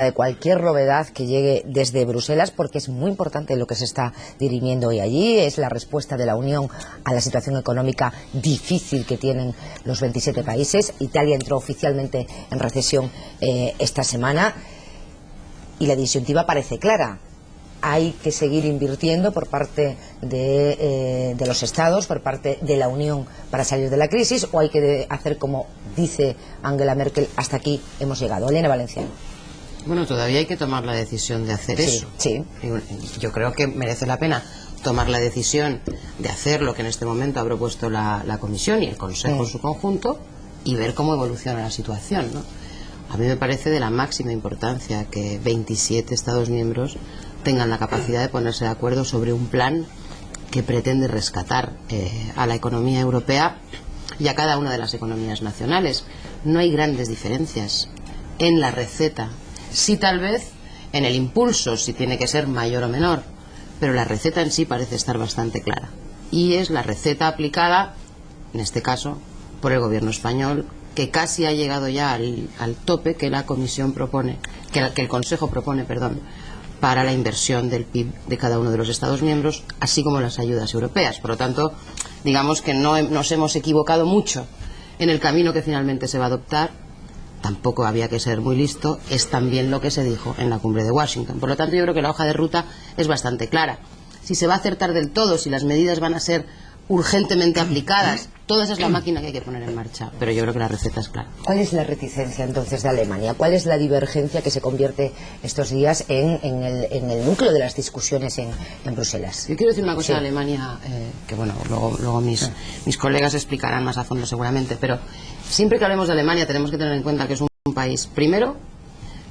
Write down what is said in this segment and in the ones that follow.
de cualquier novedad que llegue desde Bruselas, porque es muy importante lo que se está dirimiendo hoy allí, es la respuesta de la Unión a la situación económica difícil que tienen los 27 países. Italia entró oficialmente en recesión esta semana y la disyuntiva parece clara. Hay que seguir invirtiendo por parte de los Estados, por parte de la Unión para salir de la crisis, o hay que hacer como dice Angela Merkel, hasta aquí hemos llegado. Elena Valenciano. Bueno, todavía hay que tomar la decisión de hacer eso. Sí. Yo creo que merece la pena tomar la decisión de hacer lo que en este momento ha propuesto la Comisión y el Consejo en su conjunto y ver cómo evoluciona la situación, ¿no? A mí me parece de la máxima importancia que 27 Estados miembros tengan la capacidad de ponerse de acuerdo sobre un plan que pretende rescatar a la economía europea y a cada una de las economías nacionales. No hay grandes diferencias en la receta. Sí, tal vez en el impulso, si tiene que ser mayor o menor, pero la receta en sí parece estar bastante clara. Y es la receta aplicada, en este caso, por el gobierno español, que casi ha llegado ya al tope que la Comisión propone, que el Consejo propone, para la inversión del PIB de cada uno de los Estados miembros, así como las ayudas europeas. Por lo tanto, digamos que no nos hemos equivocado mucho en el camino que finalmente se va a adoptar. Tampoco había que ser muy listo, es también lo que se dijo en la cumbre de Washington. Por lo tanto, yo creo que la hoja de ruta es bastante clara. Si se va a acertar del todo, si las medidas van a ser urgentemente aplicadas, toda esa es la máquina que hay que poner en marcha, pero yo creo que la receta es clara. ¿Cuál es la reticencia entonces de Alemania? ¿Cuál es la divergencia que se convierte estos días en el núcleo de las discusiones en Bruselas? Yo quiero decir una cosa de Alemania, que bueno, luego mis colegas explicarán más a fondo seguramente, pero siempre que hablemos de Alemania tenemos que tener en cuenta que es un país, primero,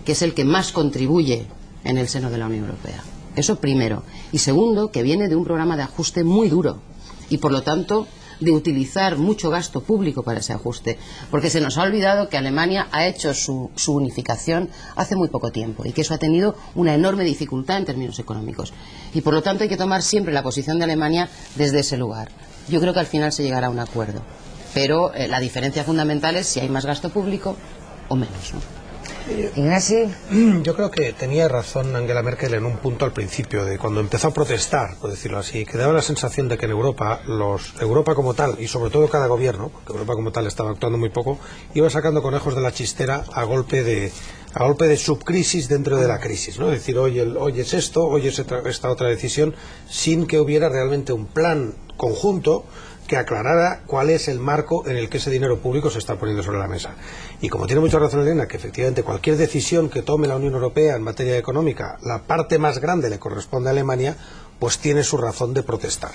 que es el que más contribuye en el seno de la Unión Europea. Eso primero. Y segundo, que viene de un programa de ajuste muy duro y por lo tanto de utilizar mucho gasto público para ese ajuste, porque se nos ha olvidado que Alemania ha hecho su unificación hace muy poco tiempo y que eso ha tenido una enorme dificultad en términos económicos y por lo tanto hay que tomar siempre la posición de Alemania desde ese lugar. Yo creo que al final se llegará a un acuerdo, pero la diferencia fundamental es si hay más gasto público o menos, ¿no? Ignacio. Yo creo que tenía razón Angela Merkel en un punto al principio, de cuando empezó a protestar, por decirlo así, que daba la sensación de que en Europa, Europa como tal, y sobre todo cada gobierno, porque Europa como tal estaba actuando muy poco, iba sacando conejos de la chistera a golpe de subcrisis dentro de la crisis, ¿no? Es decir, hoy es esto, hoy es esta otra decisión, sin que hubiera realmente un plan conjunto que aclarara cuál es el marco en el que ese dinero público se está poniendo sobre la mesa. Y como tiene mucha razón Elena, que efectivamente cualquier decisión que tome la Unión Europea en materia económica, la parte más grande le corresponde a Alemania, pues tiene su razón de protestar.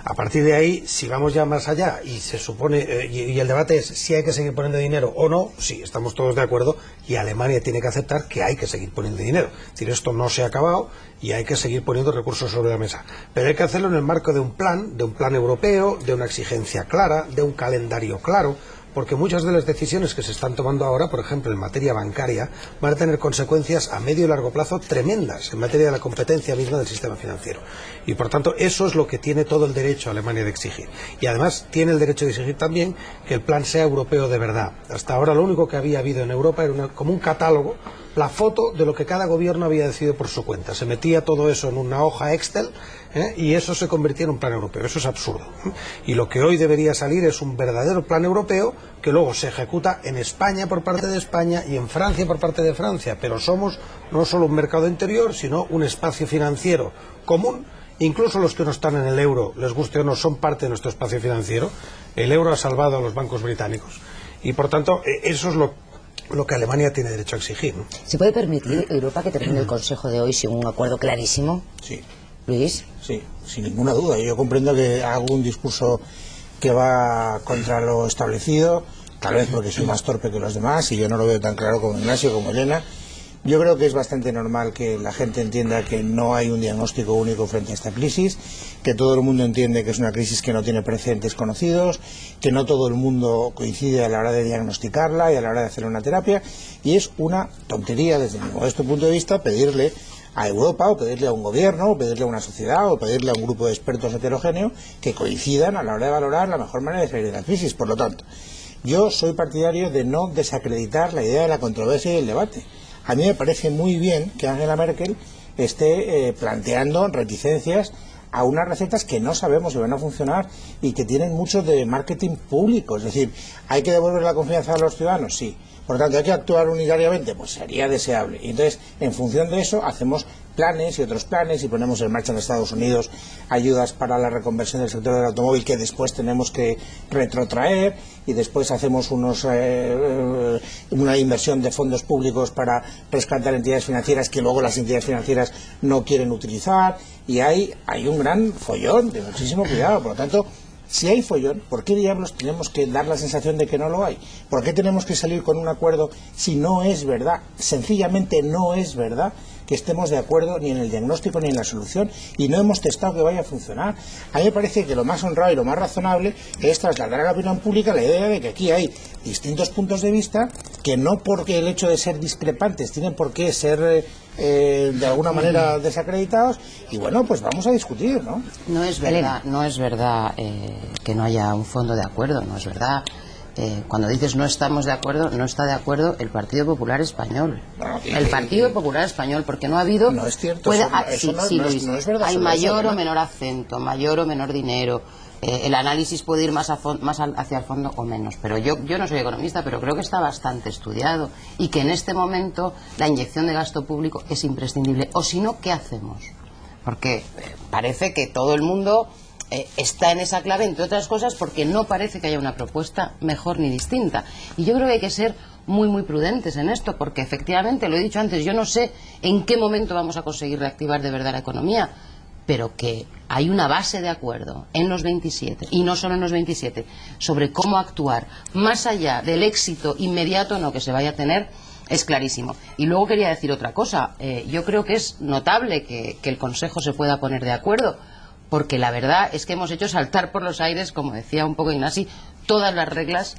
A partir de ahí, si vamos ya más allá y se supone y el debate es si hay que seguir poniendo dinero o no, sí, estamos todos de acuerdo y Alemania tiene que aceptar que hay que seguir poniendo dinero. Es decir, esto no se ha acabado y hay que seguir poniendo recursos sobre la mesa. Pero hay que hacerlo en el marco de un plan europeo, de una exigencia clara, de un calendario claro, porque muchas de las decisiones que se están tomando ahora, por ejemplo en materia bancaria, van a tener consecuencias a medio y largo plazo tremendas en materia de la competencia misma del sistema financiero. Y por tanto eso es lo que tiene todo el derecho Alemania de exigir. Y además tiene el derecho de exigir también que el plan sea europeo de verdad. Hasta ahora lo único que había habido en Europa era como un catálogo, la foto de lo que cada gobierno había decidido por su cuenta. Se metía todo eso en una hoja Excel y eso se convertía en un plan europeo. Eso es absurdo. Y lo que hoy debería salir es un verdadero plan europeo que luego se ejecuta en España por parte de España y en Francia por parte de Francia. Pero somos no solo un mercado interior, sino un espacio financiero común. Incluso los que no están en el euro, les guste o no, son parte de nuestro espacio financiero. El euro ha salvado a los bancos británicos. Y por tanto, eso es lo que Alemania tiene derecho a exigir, ¿no? ¿Se puede permitir, Europa, que termine el Consejo de hoy sin un acuerdo clarísimo? Sí. ¿Luis? Sí, sin ninguna duda. Yo comprendo que haga un discurso que va contra lo establecido, tal vez porque soy más torpe que los demás y yo no lo veo tan claro como Ignacio, como Elena. Yo creo que es bastante normal que la gente entienda que no hay un diagnóstico único frente a esta crisis, que todo el mundo entiende que es una crisis que no tiene precedentes conocidos, que no todo el mundo coincide a la hora de diagnosticarla y a la hora de hacer una terapia, y es una tontería desde mi modesto punto de vista pedirle a Europa, o pedirle a un gobierno, o pedirle a una sociedad, o pedirle a un grupo de expertos heterogéneos que coincidan a la hora de valorar la mejor manera de salir de la crisis. Por lo tanto, yo soy partidario de no desacreditar la idea de la controversia y el debate. a mí me parece muy bien que Angela Merkel esté planteando reticencias a unas recetas que no sabemos si van a funcionar y que tienen mucho de marketing público. Es decir, ¿hay que devolver la confianza a los ciudadanos? Sí. Por lo tanto, ¿hay que actuar unitariamente? Pues sería deseable. Y entonces, en función de eso, hacemos planes y otros planes y ponemos en marcha en Estados Unidos ayudas para la reconversión del sector del automóvil que después tenemos que retrotraer y después hacemos una inversión de fondos públicos para rescatar entidades financieras que luego las entidades financieras no quieren utilizar y hay un gran follón de muchísimo cuidado. Por lo tanto, si hay follón, ¿por qué diablos tenemos que dar la sensación de que no lo hay? ¿Por qué tenemos que salir con un acuerdo si no es verdad? Sencillamente no es verdad que estemos de acuerdo ni en el diagnóstico ni en la solución y no hemos testado que vaya a funcionar. A mí me parece que lo más honrado y lo más razonable es trasladar a la opinión pública la idea de que aquí hay distintos puntos de vista que no porque el hecho de ser discrepantes tienen por qué ser de alguna manera desacreditados y bueno, pues vamos a discutir, ¿no? No es verdad que no haya un fondo de acuerdo, no es verdad. Cuando dices no estamos de acuerdo, no está de acuerdo el Partido Popular Español. El Partido Popular Español, porque no ha habido... No es cierto, no es verdad. Hay mayor o menor acento, mayor o menor dinero. El análisis puede ir más hacia el fondo o menos. Pero yo no soy economista, pero creo que está bastante estudiado y que en este momento la inyección de gasto público es imprescindible. O si no, ¿qué hacemos? Porque parece que todo el mundo... está en esa clave, entre otras cosas, porque no parece que haya una propuesta mejor ni distinta. Y yo creo que hay que ser muy, muy prudentes en esto, porque efectivamente, lo he dicho antes, yo no sé en qué momento vamos a conseguir reactivar de verdad la economía, pero que hay una base de acuerdo en los 27, y no solo en los 27, sobre cómo actuar, más allá del éxito inmediato no que se vaya a tener, es clarísimo. Y luego quería decir otra cosa. Yo creo que es notable que el Consejo se pueda poner de acuerdo, porque la verdad es que hemos hecho saltar por los aires, como decía un poco Ignasi, todas las reglas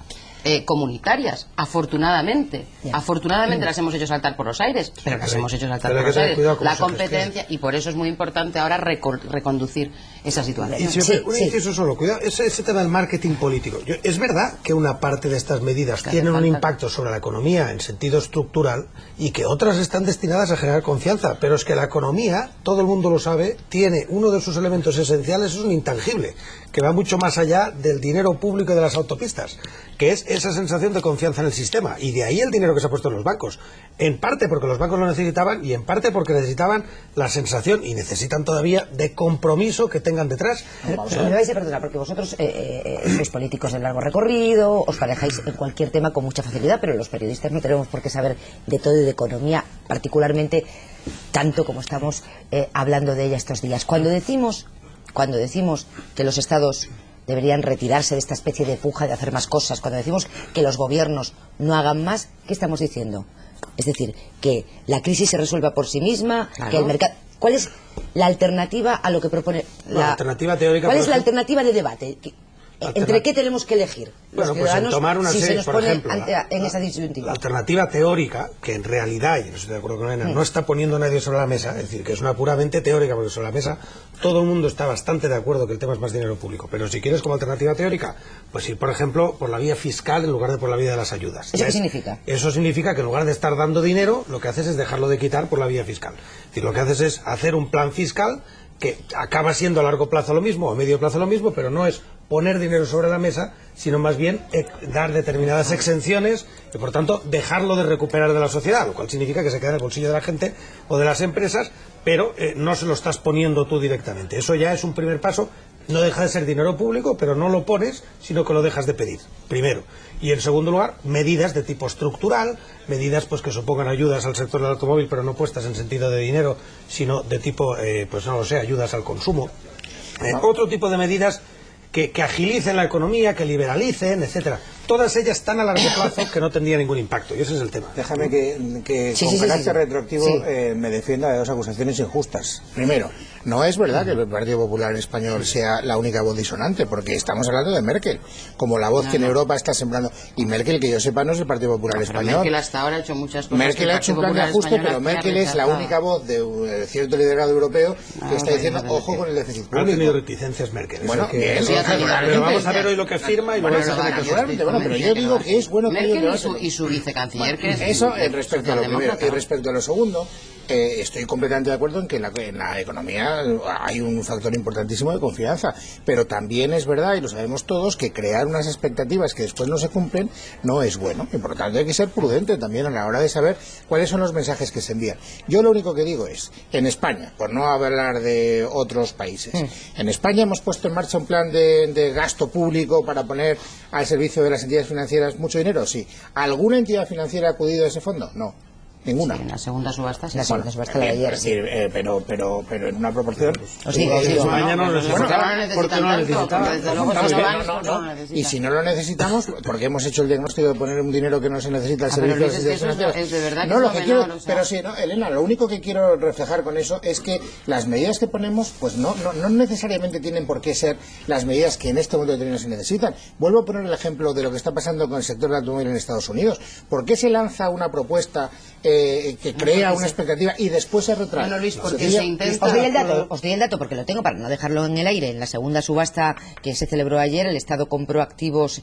comunitarias, afortunadamente. Afortunadamente las hemos hecho saltar por los aires, pero las hemos hecho saltar por los aires. La competencia, y por eso es muy importante ahora reconducir esa situación. Y si un inciso solo, cuidado, ese tema del marketing político. Es verdad que una parte de estas medidas tienen un impacto sobre la economía en sentido estructural y que otras están destinadas a generar confianza, pero es que la economía, todo el mundo lo sabe, tiene uno de sus elementos esenciales, es un intangible, que va mucho más allá del dinero público de las autopistas, que es esa sensación de confianza en el sistema, y de ahí el dinero que se ha puesto en los bancos, en parte porque los bancos lo necesitaban y en parte porque necesitaban la sensación, y necesitan todavía, de compromiso que tengan detrás. Me vais a perdonar, porque vosotros sois políticos de largo recorrido, os manejáis en cualquier tema con mucha facilidad, pero los periodistas no tenemos por qué saber de todo y de economía, particularmente tanto como estamos hablando de ella estos días. Cuando decimos que los estados deberían retirarse de esta especie de puja de hacer más cosas, cuando decimos que los gobiernos no hagan más, ¿qué estamos diciendo? Es decir, que la crisis se resuelva por sí misma, claro, que el mercado... ¿Cuál es la alternativa a lo que propone la alternativa teórica? ¿Cuál es la alternativa de debate? ¿Entre qué tenemos que elegir los ciudadanos, pues tomar una si se nos pone ejemplo, en esa disyuntiva? La alternativa teórica, que en realidad, y no estoy de acuerdo con Elena, no está poniendo nadie sobre la mesa, es decir, que es una puramente teórica, porque sobre la mesa todo el mundo está bastante de acuerdo que el tema es más dinero público, pero si quieres como alternativa teórica, pues ir, por ejemplo, por la vía fiscal en lugar de por la vía de las ayudas. ¿Eso qué significa? Eso significa que en lugar de estar dando dinero, lo que haces es dejarlo de quitar por la vía fiscal. Es decir, lo que haces es hacer un plan fiscal que acaba siendo a largo plazo lo mismo, o a medio plazo lo mismo, pero no es poner dinero sobre la mesa, sino más bien dar determinadas exenciones y por tanto dejarlo de recuperar de la sociedad, lo cual significa que se queda en el bolsillo de la gente o de las empresas, pero no se lo estás poniendo tú directamente. Eso ya es un primer paso. No deja de ser dinero público, pero no lo pones, sino que lo dejas de pedir, primero. Y en segundo lugar, medidas de tipo estructural, medidas pues que supongan ayudas al sector del automóvil, pero no puestas en sentido de dinero, sino de tipo, pues no lo sé, ayudas al consumo. Otro tipo de medidas que agilicen la economía, que liberalicen, etcétera. Todas ellas tan a largo plazo que no tendrían ningún impacto, y ese es el tema. Déjame que con carácter retroactivo me defienda de dos acusaciones injustas. Primero, no es verdad que el Partido Popular Español sea la única voz disonante, porque estamos hablando de Merkel, como la voz que en Europa está sembrando. Y Merkel, que yo sepa, no es el Partido Popular Español. Merkel hasta ahora ha hecho muchas cosas. Merkel ha hecho un plan de ajuste, pero Merkel es la única voz de cierto liderazgo europeo que está diciendo, ojo con el déficit público. Ha tenido reticencias Merkel. Bueno, pero vamos a ver hoy lo que firma y luego vamos a tener que Bueno, pero yo digo que es bueno que ellos Merkel levanten. y su vicecanciller, que es Eso respecto a lo primero. socialdemócrata. Y respecto a lo segundo, estoy completamente de acuerdo en que en la economía hay un factor importantísimo de confianza, pero también es verdad, y lo sabemos todos, que crear unas expectativas que después no se cumplen no es bueno, y por lo tanto hay que ser prudente también a la hora de saber cuáles son los mensajes que se envían. Yo lo único que digo es, en España, por no hablar de otros países, en España hemos puesto en marcha un plan de gasto público para poner al servicio de las entidades financieras mucho dinero, sí. ¿Alguna entidad financiera ha acudido a ese fondo? No. Ninguna. Sí, en la segunda subasta sí. La segunda subasta la de ayer, sí. Pero en una proporción. Os digo, os digo. España no lo necesitaba. ¿Por qué no lo necesitaba? Desde luego, Vamos, si no van, no. no lo necesitan. Y si no lo necesitamos, porque hemos hecho el diagnóstico de poner un dinero que no se necesita al Ah, pero servicio de las Luis, es que entidades eso es financieras. de verdad que No, es lo lo que menor, quiero, o sea. pero sí, no, Elena, lo único que quiero reflejar con eso es que las medidas que ponemos, pues no necesariamente tienen por qué ser las medidas que en este momento determinado se necesitan. Vuelvo a poner el ejemplo de lo que está pasando con el sector del automóvil en Estados Unidos. ¿Por qué se lanza una propuesta que crea una expectativa y después se retrae? Bueno, Luis, porque Sencilla- se intenta- Os doy el dato porque lo tengo para no dejarlo en el aire. En la segunda subasta que se celebró ayer, el Estado compró activos